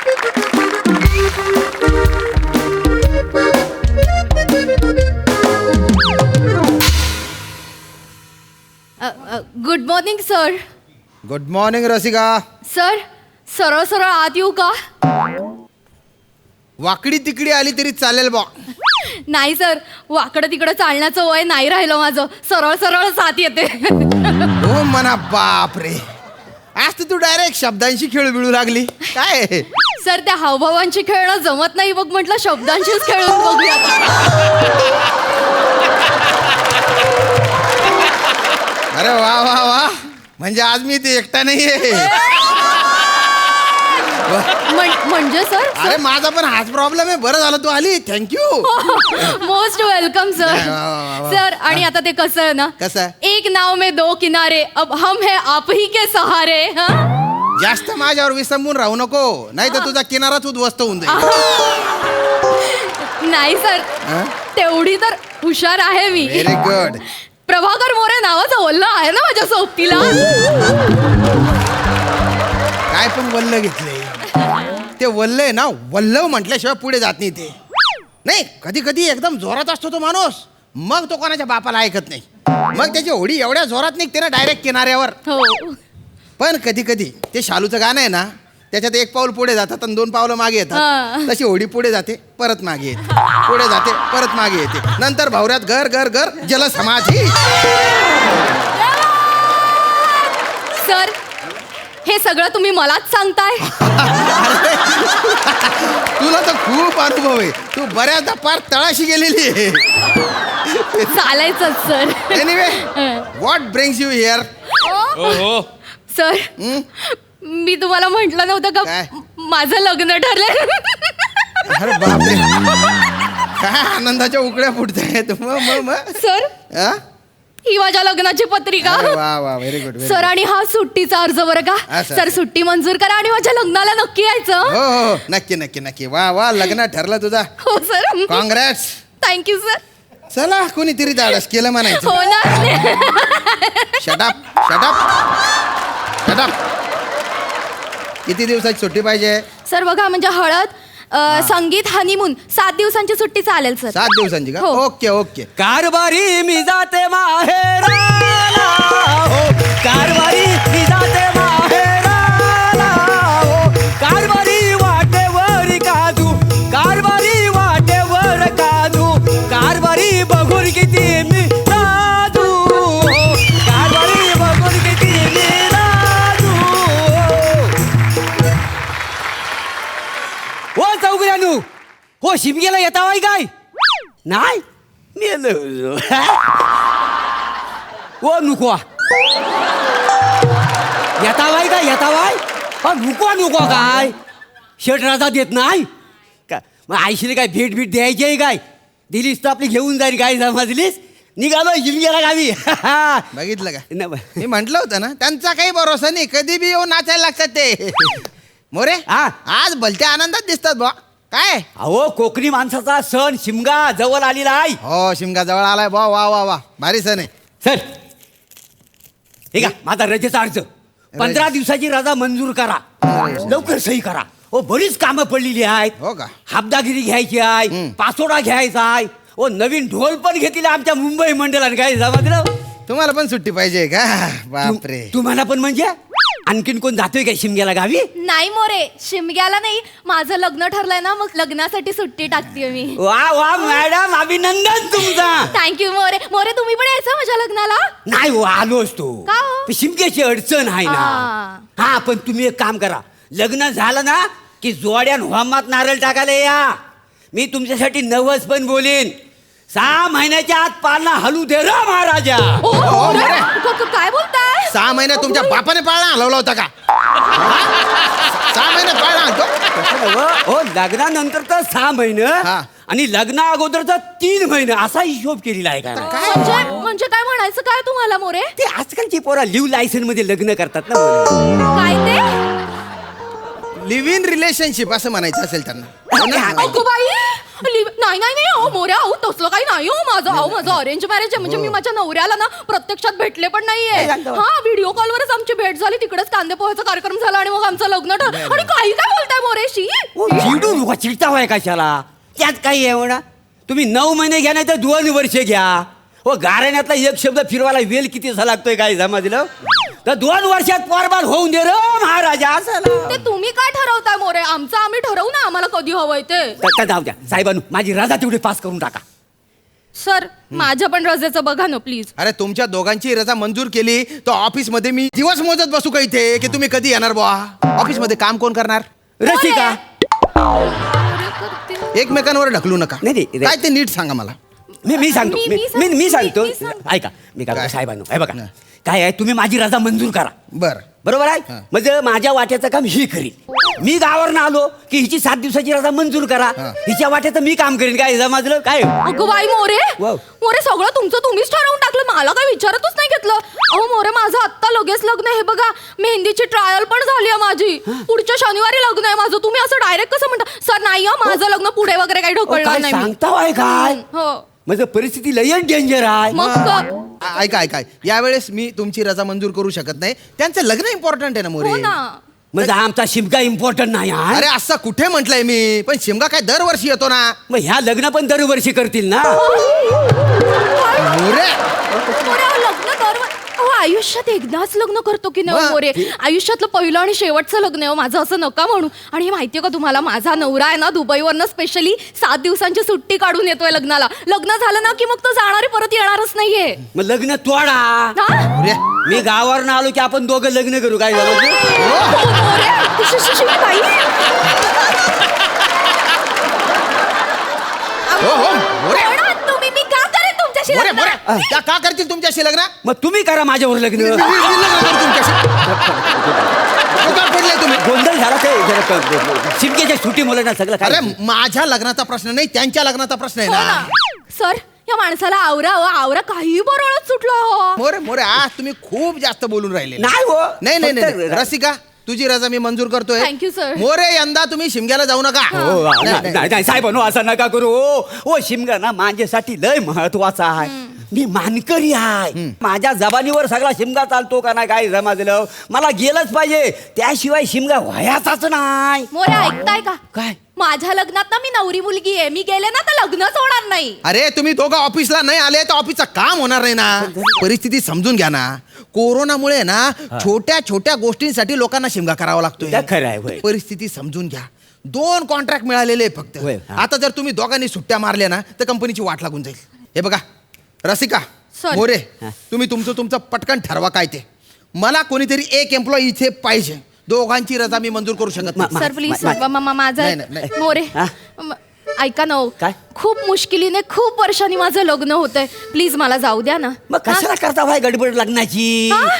Good morning sir. Good morning Rasika. Sir सरळ सरळ आत येऊ का? वाकडी तिकडी आली तरी चालेल बा. नाही सर, वाकडं तिकडं चालण्याचं वय नाही राहिलं माझं. सरळ सरळच आत येते. हो म्हणा. बाप रे, आज तर तू डायरेक्ट शब्दांशी खेळू बिळू लागली काय? सर त्या हावभावांची खेळणं जमत नाही, बघ म्हटलं शब्दांशीच खेळून बघूया. अरे वा वा वा, म्हणजे आज मी ते एकटा नाहीये. म्हणजे सर? अरे माझा पण हाच प्रॉब्लेम आहे. बरं झालं तू आली, thank you. Most welcome sir. Sir आणि आता ते कसं आहे ना, कसं? एक नाव में दो किनारे, अब हम है आप ही के सहारे. जास्त माझ्यावर विसंबून राहू नको, नाही तर तुझा किनाराच उद्ध्वस्त होऊन जाईल. नाही सर, तेवढी तर हुशार आहे मी. Very good. प्रभाकर मोरे नावाचं वल्ल आहे ना माझ्या सोबतीला. काय पण वल्ल घेतले ते वल्ल आहे ना, वल्लव म्हटल्याशिवाय पुढे जात नाही ते. नाही, कधी कधी एकदम जोरात असतो तो माणूस, मग तो कोणाच्या बापाला ऐकत नाही. मग त्याची होडी एवढ्या जोरात निघते ना डायरेक्ट किनाऱ्यावर. हो. पण कधी कधी ते शालूचं गाणं आहे ना, त्याच्यात एक पाऊल पुढे जातात आणि 2 पावलं मागे येतात. तशी होडी पुढे जाते, परत मागे येते, पुढे जाते, परत मागे येते. नंतर भावऱ्यात घर घर घर जल समाधी. सर हे सगळं तुम्ही मलाच सांगताय? तुला तर खूप अनुभव आहे, तू बऱ्याचदा पार तळाशी गेलेली आहे. चालायचंच sir. Anyway, what brings you here? Sir मी तुम्हाला म्हटलं नव्हतं काय? का माझं लग्न ठरलंय? अरे बापरे, काय आनंदाच्या उकड्या फुटतायत. मग सर हा? ही माझ्या लग्नाची पत्रिका. अरे वा वा, व्हेरी गुड. सर आणि हा सुट्टीचा अर्ज बरं का. असं. सर सुट्टी मंजूर करा आणि माझ्या लग्नाला नक्की यायचं. हो हो, नक्की नक्की नक्की. वा वा, लग्न ठरलं तुझा. हो सर. कॉंग्रॅट्स. Thank you sir. चला, कोणीतरी धाडस केलं म्हणायचं. हो ना. Shut up shut up shut up. किती दिवसाची सुट्टी पाहिजे? सर बघा, म्हणजे हळद, संगीत, हनीमून 7 दिवसांची सुट्टी चालेल सर. 7 दिवसांची का? हो. Okay okay. कारभारी मी जाते माहेराला हो, कारभारी मी जाते माहेराला हो, कारभारी वाटेवर काजू, कारभारी वाटेवर काजू, कारभारी बघून किती मी राजू हो, कारभारी बघून किती मी राजू हो. चौघऱ्यानू हो, शिमग्याला येता वाई काय? नाही मेलो. ओ नुकवा येता वाई काय? येता वाई नुकवा नुकवा काय? शेट राजा देत नाही का? मग आईशीने काय भेट भेट द्यायची आहे काय? दिलीस तर आपली घेऊन जाईल काय? समजलीस? निघालो शिमग्याला गावी. बघितलं का, मी म्हंटल होतं ना, त्यांचा काही भरोसा नाही, कधी बी येऊन नाचायला लागतात ते. मोरे हा. आज भलत्या आनंदात दिसतात बा. काय? अहो, कोकणी माणसाचा सण शिमगा जवळ आलेला आहे. हो, शिमगा जवळ आलाय बा. वा वा वा, भारी सण आहे. सर हे का माझा रजेचा अर्ज, 15 दिवसाची रजा मंजूर करा, लवकर सही करा. हो, बरीच कामं पडलेली आहेत. हो का? हाबदागिरी घ्यायची आहे, पासोडा घ्यायचा आहे. हो, नवीन ढोल पण घेतले आमच्या मुंबई मंडळाने. काय समजलं? तुम्हाला पण सुट्टी पाहिजे का? बापरे. तुम्हाला पण म्हणजे आणखीन कोण जातोय काय शिमग्याला गावी? नाही मोरे, शिमग्याला नाही, माझं लग्न ठरलंय ना, मग लग्नासाठी सुट्टी टाकते मी. वा वा मॅडम, अभिनंदन तुमचा. थँक्यू मोरे. मोरे तुम्ही पण यायचं माझ्या लग्नाला? नाही हो, आलोच तो. का हो? पण शिमग्याची अडचण आहे ना. हा, पण तुम्ही एक काम करा, लग्न झालं ना की जोड्यान होमात नारळ टाकायला या. मी तुमच्यासाठी नवस पण बोलीन. 6 महिन्याच्या आत पाळणा हलू दे र महाराजा. ओ, मोरे, काय बोलताय? 6 महिने तुमच्या बापाने पाळणा हलवला होता का? 6 महिने पाळणा हलतो? हो, लग्नानंतर तर 6 महिने हा. आणि लग्ना अगोदरचा 3 महिने असा हिशोब केलेला आहे का? म्हणजे काय म्हणायचं काय तुम्हाला मोरे? ते आजकालची पोरा लिव्ह लायसन मध्ये लग्न करतात ना. काय ते? लिव्ह इन रिलेशनशिप असं म्हणायचं असेल त्यांना. अगो बाई, नाही नाही नाही, अहो मोऱ्या, अहो तसलं काही नाही हो माझं. अहो माझं अरेंज मॅरेज आहे, म्हणजे मी माझ्या नवऱ्याला ना प्रत्यक्षात भेटले पण नाहीये. हा, व्हिडिओ कॉलवरच आमची भेट झाली, तिकडेच कांदे पोह्याचा कार्यक्रम झाला आणि मग आमचं लग्न ठरलं. आणि काही काय बोलताय मोरेशी? चिडू नका, चिडता व्हाय कशाला, त्यात काही आहे म्हणा. तुम्ही 9 महिने घ्या नाही तर 2 वर्ष घ्या. हो गाऱ्यातला एक शब्द फिरवायला वेल कितीसा लागतोय काय समजलं. तर 2 वर्षात पोरबाल होऊन दे रे महाराजा असं. ते तुम्ही काय ठरवताय मोरे, आमचं आम्ही ठरवू ना आम्हाला कधी हवंय ते. तर जाऊ द्या साहेबांनो, माझी रजा तेवढी पास करून टाका. सर माझ्या पण रजेचं बघा ना प्लीज. अरे तुमच्या दोघांची रजा मंजूर केली तर ऑफिसमध्ये मी दिवस मोजत बसू का इथे की तुम्ही कधी येणार बुवा. ऑफिसमध्ये काम कोण करणार. रसिका एकमेकांवर ढकलू नका. नाही, नाही. काय ते नीट सांगा मला. मी सांगतो मी सांगतो. मी सांगतो. ऐका मी काय काय? साहेबांनो, हे बघा काय आहे, तुम्ही माझी रजा मंजूर करा. बर बरोबर आहे. म्हणजे माझ्या वाट्याचं काम ही करीन. मी गावावरनं आलो की हिची 7 दिवसाची रजा मंजूर करा. हिच्या वाट्याचं मी काम करीन. काय समजलं काय. अगं बाई मोरे, वाव. मोरे सगळं तुमचं तुम्हीच ठरवून टाकलं, मला काय विचारतच नाही घेतलं. अहो मोरे माझं आत्ता लगेच लग्न आहे बघा, मेहंदीची ट्रायल पण झाली आहे माझी. पुढच्या शनिवारी लग्न आहे माझं. तुम्ही असं डायरेक्ट कसं म्हणता. सर नाही हो, माझं लग्न पुढे वगैरे काही ढकलणार काय नाही मी. सांगता आहे काय. हो म्हणजे परिस्थिती लय डेंजर आहे. मग ऐका ऐका यावेळेस मी तुमची रजा मंजूर करू शकत नाही. त्यांचं लग्न इम्पॉर्टंट आहे ना हो मोरे. ना. म्हणजे आमचा शिमगा इम्पॉर्टंट नाही आहे. अरे असं कुठे म्हटलंय मी. पण शिमगा काय दरवर्षी येतो ना. मग ह्या लग्न पण दरवर्षी करतील ना. मोरे मोरे अहो, लग्न अहो आयुष्यात एकदाच लग्न करतो की नाही वा. हो मोरे. आयुष्यातलं पहिलं आणि शेवटचं लग्न आहे हो माझं, असं नका म्हणू. आणि हे माहितीये का तुम्हाला, माझा नवरा आहे ना दुबईवरनं स्पेशली 7 दिवसांची सुट्टी काढून येतोय लग्नाला. लग्न झालं ना की मग तो जाणारी परत येणारच नाहीये. मग लग्न तोडा. हा? मोरे मी गावावरनं आलो की आपण दोघं लग्न करू. काय झालं ते? मोरे, बाई. हो हो मोरे सोडा तुम्ही, मी का करेन तुमच्याशी मोरे लग्न? मोरे त्या का करतील तुमच्याशी लग्न. मग तुम्ही करा माझ्यावर मी लग्न. लग्न करू तुमच्याशी. डोक्यावर पडलंय तुम्ही. गोंधळ झाला ते जरा शिमक्याच्या सुट्टी मुलांना सगळं अरे काय. माझ्या लग्नाचा प्रश्न नाही, त्यांच्या लग्नाचा प्रश्न आहे हो ना. ना. सर या माणसाला आवरा हो, आवरा काही बरोळच सुटलं हो. मोरे मोरे आज तुम्ही खूप जास्त बोलून राहिले. नाही हो. नाही नाही फक्त नाही रसिका तुझी रजा मी मंजूर करतोय. Thank you, sir. मोरे यंदा तुम्ही शिमग्याला जाऊ नका. हो, नाही, नाही. नाही साहेबांनो असं नका करू. ओ शिमगा ना माझ्यासाठी लय महत्वाचा आहे. मी मानकरी आहे. माझ्या जबानीवर सगळा शिमगा चालतो का नाही काय समजलं. मला गेलंच पाहिजे, त्याशिवाय शिमगा व्हायचाच नाही. मोरे ऐकताय का. काय माझ्या लग्नात ना मी नवरी मुलगी आहे, मी गेले ना तर लग्नच होणार नाही. अरे तुम्ही दोघं ऑफिसला नाही आले तर ऑफिसचं काम होणार नाही ना. परिस्थिती समजून घ्या ना. कोरोनामुळे ना छोट्या छोट्या गोष्टींसाठी लोकांना शिमगा करावा लागतोय. त्या खरं आहे, होय. परिस्थिती समजून घ्या. 2 कॉन्ट्रॅक्ट मिळालेले आहे फक्त. होय, हा. आता जर तुम्ही दोघांनी सुट्ट्या मारल्या ना तर कंपनीची वाट लागून जाईल. हे बघा रसिका Sir. मोरे हा. तुम्ही तुमचं पटकन ठरवा काय ते. मला कोणीतरी एक एम्प्लॉई इथे पाहिजे. दोघांची रजा मी मंजूर करू शकत नाही. सर प्लीज मा- माझं नाही, नाही, नाही. मोरे हा? ऐका ना हो. काय? खूप मुश्किलीने खूप वर्षांनी माझं लग्न होतंय, प्लीज मला जाऊ द्या ना. मग कशाला करता भाई गडबड लग्नाची. हा?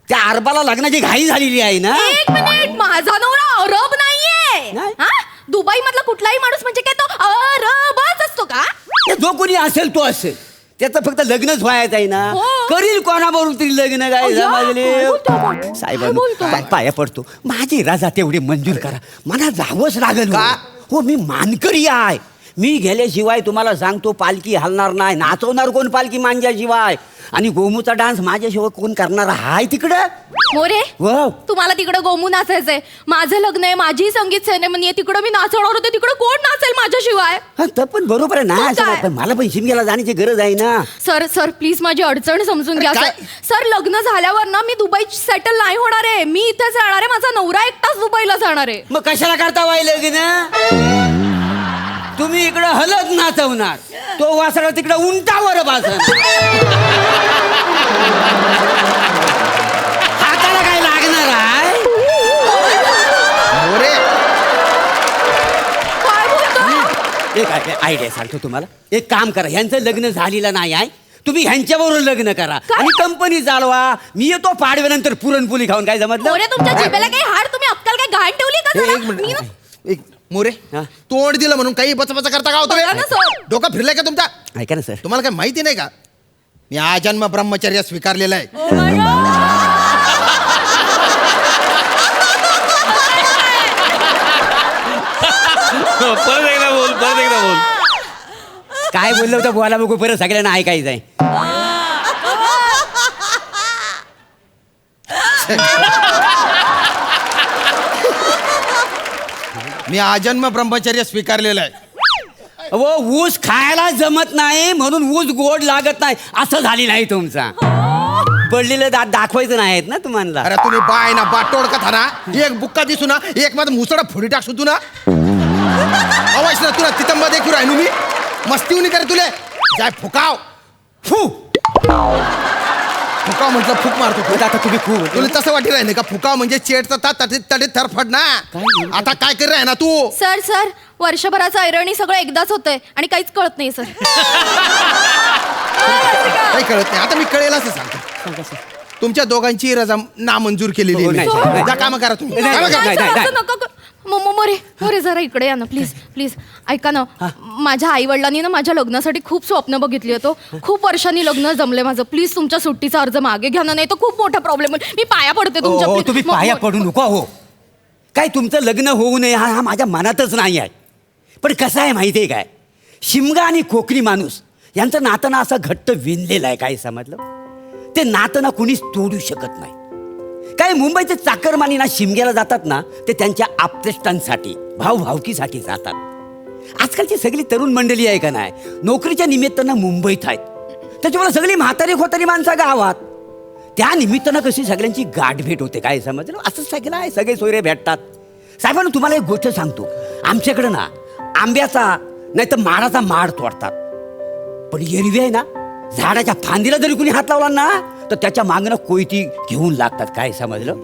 त्या अरबाला लग्नाची घाई झालेली आहे ना. एक मिनिट, माझा नवरा अरब नाहीये. नाही? हा? दुबई मधला कुठलाही माणूस म्हणजे काय तो अरबच असतो का. ते जो कोणी असेल तो असेल, त्याचं फक्त लग्नच व्हायचं आहे ना. हो. करील कोणाबरोबर तरी लग्न काय अय्या, काय बोलतो समजले. आपण? काय साहेबांनो बोलतो? पाया पडतो, माझी रजा तेवढी मंजूर करा. मला जावंच लागेल. का? हो मी मानकरी आहे. मी गेल्याशिवाय तुम्हाला सांगतो पालखी हलणार नाही. नाचवणार कोण पालखी मांज्याशिवाय. आणि गोमूचा डान्स माझ्याशिवाय कोण करणार आहे तिकडं. मोरे वाव. तुम्हाला तिकडे गोमू नाचायचंय, माझं लग्न आहे, माझी संगीत सेरेमनी आहे, तिकडे मी नाचवणार होते, तिकडे कोण नाचेल माझ्याशिवाय. हा, तर पण बरोबर आहे ना. मग असं काय? नाही, पण मला पण शिमग्याला जाण्याची गरज आहे ना. सर प्लीज माझी अडचण समजून घ्या. काय? सर लग्न झाल्यावर ना मी दुबईत सेटल नाही होणार आहे, मी इथेच राहणार आहे. माझा नवरा एकटाच दुबईला जाणार आहे. मग कशाला करता वाय लग्न. तुम्ही इकडं हलत नाचवणार, तो वासरा तिकडं उंटावर बाजणार. हाताला काय लागणार आहे. मोरे काय बोलतो? एक आयडिया सांगतो तुम्हाला. एक काम करा, ह्यांचं लग्न झालेलं नाही आहे, तुम्ही ह्यांच्याबरोबर लग्न करा काय? आणि कंपनी चालवा. मी येतो पाडव्यानंतर पुरणपोळी खाऊन. काय जमतलं. मोरे तुमच्या जिभेला काही हाड, तुम्ही अक्कल काय घाण ठेवली का जरा? एक मी मिनिट ना- एक मोरे हा? तोंड दिलं म्हणून काही बचबच करता का होतो. बघा ना, सर. डोकं फिरलंय का तुमचा. ऐका ना सर. तुम्हाला काय माहिती नाही का मी आजन्म ब्रह्मचर्य स्वीकारलेलं आहे. Oh my God. परत एकदा बोल. काय बोललं होतं बोला बघू, परत सगळ्यांना ऐकायचं आहे. मी आजन्म ब्रह्मचर्य स्वीकारलेलं आहे. वो ऊस खायला जमत नाही म्हणून ऊस गोड लागत नाही असं झाली नाही तुमचा. पडलेलं दात दाखवायचं नाही आहेत ना तुम्हाला. अरे तुम्ही बाय ना बाटोड का था ना एक बुक्का दिसू ना एक माझं मुसडा फोडी टाकसू तू ना अवश्य ना तुला तिथं मध्ये करू राहिलो मी मस्ती उनी करे तुले जाय फुकाव फू फुकाव म्हटलं फूक मारतो तू. आता तुम्ही खूप तुला तसं वाटी राहिले का फुकाव म्हणजे चेटचा तडे थरफड ना. आता काय कर आहे ना तू. सर वर्षभराचं ऐरणी सगळं एकदाच होतंय आणि काहीच कळत नाही सर. काही कळत नाही. आता मी कळेल असं सांगतो तुमच्या दोघांची रजा नामंजूर केलेली हो, आहे. नाही. जा कामं करा तुम्ही नाही, कामं करा. नाही, नाही, नाही. नका मोरे जरा इकडे या ना प्लीज ऐका ना. माझ्या आई वडिलांनी ना माझ्या लग्नासाठी खूप स्वप्न बघितली तो खूप वर्षांनी लग्न जमले माझं. प्लीज तुमच्या सुट्टीचा अर्ज मागे घ्या ना नाही तर खूप मोठा प्रॉब्लेम होईल. मी पाया पडते तुमच्या हो, please. तुम्ही पाया पडू नको हो. काय तुमचं लग्न होऊ नये हा माझ्या मनातच नाही आहे. पण कसं आहे माहिती आहे काय शिमगा आणि कोकणी माणूस यांचं नातं ना असं घट्ट विणलेलं आहे. काय समजलं ते नातं ना कुणीच तोडू शकत नाही. काय मुंबईचे चाकरमानी ना शिमग्याला जातात ना ते त्यांच्या आप्तेष्टांसाठी भावभावकीसाठी जातात. आजकालची सगळी तरुण मंडळी आहे का नाही नोकरीच्या निमित्तानं मुंबईत आहेत. त्याच्यामुळे सगळी म्हातारी खोतारी माणसं गावात त्या निमित्तानं कशी सगळ्यांची गाठभेट होते. काय समजलं असं सगळं आहे सगळे सोयरे भेटतात. साहेबांना तुम्हाला एक गोष्ट सांगतो आमच्याकडं ना आंब्याचा नाही तर माडाचा माड तोडतात पण एरवी आहे ना झाडाच्या फांदीला जरी कुणी हात लावला ना तर त्याच्या मागणं कोयती घेऊन लागतात. काय समजलं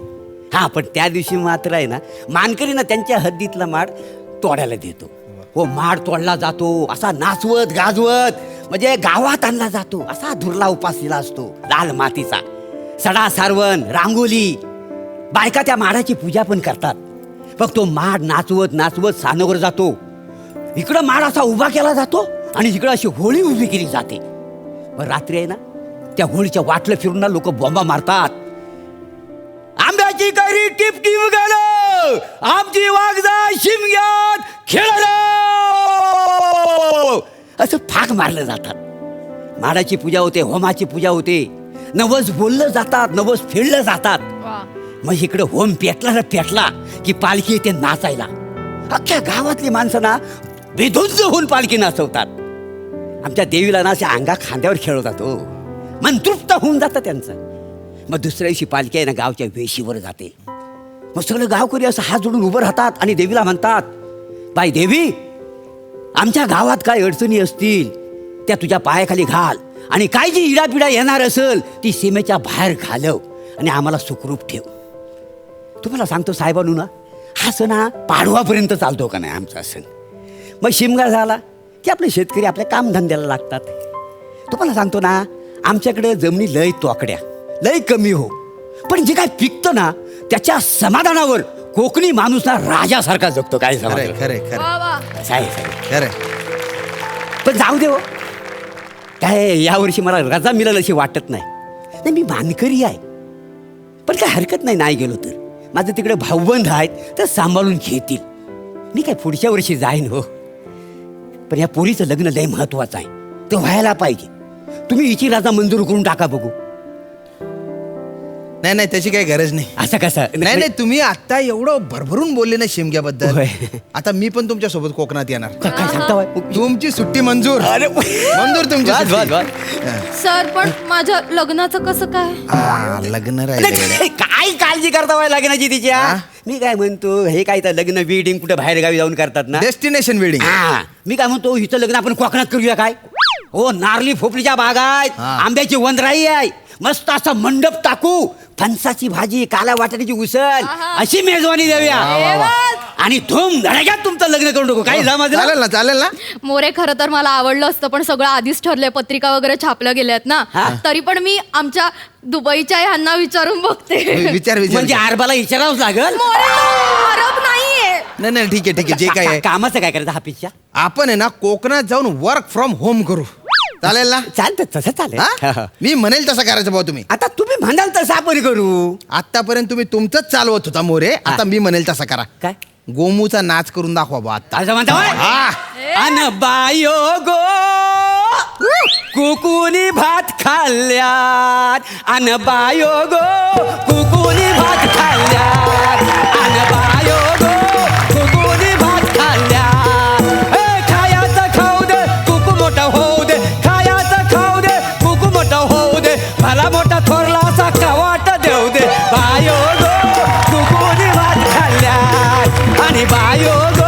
हा पण त्या दिवशी मात्र आहे ना मानकरी ना त्यांच्या हद्दीतला माड तोडायला देतो. हो माड तोडला जातो असा नाचवत गाजवत म्हणजे गावात आणला जातो. असा धुरला उपासलेला असतो लाल मातीचा सडा सारवण रांगोली बायका त्या माडाची पूजा पण करतात. मग तो माड नाचवत नाचवत सानवर जातो. इकडं माड असा उभा केला जातो आणि इकडं अशी होळी उभी केली जाते. मग रात्री आहे ना त्या होळीच्या वाटलं फिरून ना लोक बॉम्बा मारतात. आंब्याची कैरी टिप टिप गेलं आमची वागजा शिमग्यात खेळलं असं फाक मारलं जातात. माडाची पूजा होते होमाची पूजा होते नवस बोललं जातात नवस फेडलं जातात. मग इकडं होम पेटला की पालखी येते नाचायला. अख्ख्या गावातली माणसं ना बेधुंज होऊन पालखी नाचवतात. आमच्या देवीला ना अशा अंगा खांद्यावर खेळवतात हो मन तृप्त होऊन जातं त्यांचं. मग दुसऱ्या दिवशी पालखी आहे ना गावच्या वेशीवर जाते. मग सगळं गावकरी असं हात जोडून उभं राहतात आणि देवीला म्हणतात बाई देवी आमच्या गावात काय अडचणी असतील त्या तुझ्या पायाखाली घाल आणि काय जी इडापिडा येणार असेल ती सीमेच्या बाहेर घालव आणि आम्हाला सुखरूप ठेव. तुम्हाला सांगतो साहेबांनो ना हा सण हा पाडवापर्यंत चालतो का नाही आमचा सण. मग शिमगा झाला की आपले शेतकरी आपल्या कामधंद्याला लागतात. तुम्हाला सांगतो ना आमच्याकडे जमिनी लय तोकड्या लय कमी हो पण जे काय पिकतं ना त्याच्या समाधानावर कोकणी माणूस ना राजासारखा जगतो. काय खरंय खरंय खरं वा वा. खरंय. पण जाऊ दे हो काय यावर्षी मला रजा मिळेल अशी वाटत नाही. मी मानकरी आहे पण काय हरकत नाही गेलो तर माझं तिकडे भाऊबंद आहेत तर सांभाळून घेतील. मी काय पुढच्या वर्षी जाईन हो. पण या पोरीचं लग्न लय महत्वाचं आहे ते व्हायला पाहिजे. तुम्ही हिची रजा मंजूर करून टाका बघू. नाही त्याची काही गरज नाही. असं कसं नाही तुम्ही आता एवढं भरभरून बोलले ना शिमग्याबद्दल. होय. आता मी पण तुमच्या सोबत कोकणात येणार. काय सांगता बाई? तुमची सुट्टी मंजूर अरे मंजूर तुमची बस, सुट्टी. बस, बस. सर पण माझ्या लग्नाचं कसं काय. लग्न नाही, राहिलं नाही, काय काळजी करता बाई लग्नाची तिच्या. मी काय म्हणतो हे काय तर लग्न वेडिंग कुठे बाहेर गावी जाऊन करतात ना. Destination wedding. हा मी काय म्हणतो हिचं लग्न आपण कोकणात करूया काय. हो नारली फोपलीच्या बाग आहेत हा. आंब्याची वनराई आहे मस्त असा मंडप टाकू फणसाची भाजी काला वाटाण्याची उसळ अशी मेजवानी देऊया आणि धूम धडाक्यात तुमचं लग्न करून टाकू. काय समजलं चालेल ना. मोरे खरं तर मला आवडलं असतं पण सगळं आधीच ठरलंय पत्रिका वगैरे छापल्या गेल्यात ना. हा. तरी पण मी आमच्या दुबईच्या ह्यांना विचारून बघते. विचार म्हणजे आरबाला विचारावंच लागल. मोरे अरब नाहीये. नाही ठीक आहे जे काय आहे कामाचं काय करायचं हाफिसच्या. आपण आहे ना कोकणात जाऊन वर्क फ्रॉम होम करू. चालेल ना. चालतं तसं चालेल. हा? मी म्हणेल तसं करायचं भाऊ तुम्ही. आता तुम्ही म्हणाल तसं आपण करू. आतापर्यंत तुम्ही तुमचंच चालवत होता मोरे. आता मी म्हणेल तसं करा. काय गोमूचा नाच करून दाखवा बा आता. असं म्हणता होय? हा. अन बायो गो कुकुनी भात खाल्ल्यात अन बायो गो कुकुनी भात खाल्ल्यात अन बायो गो कुकुनी भात आणि बायो गो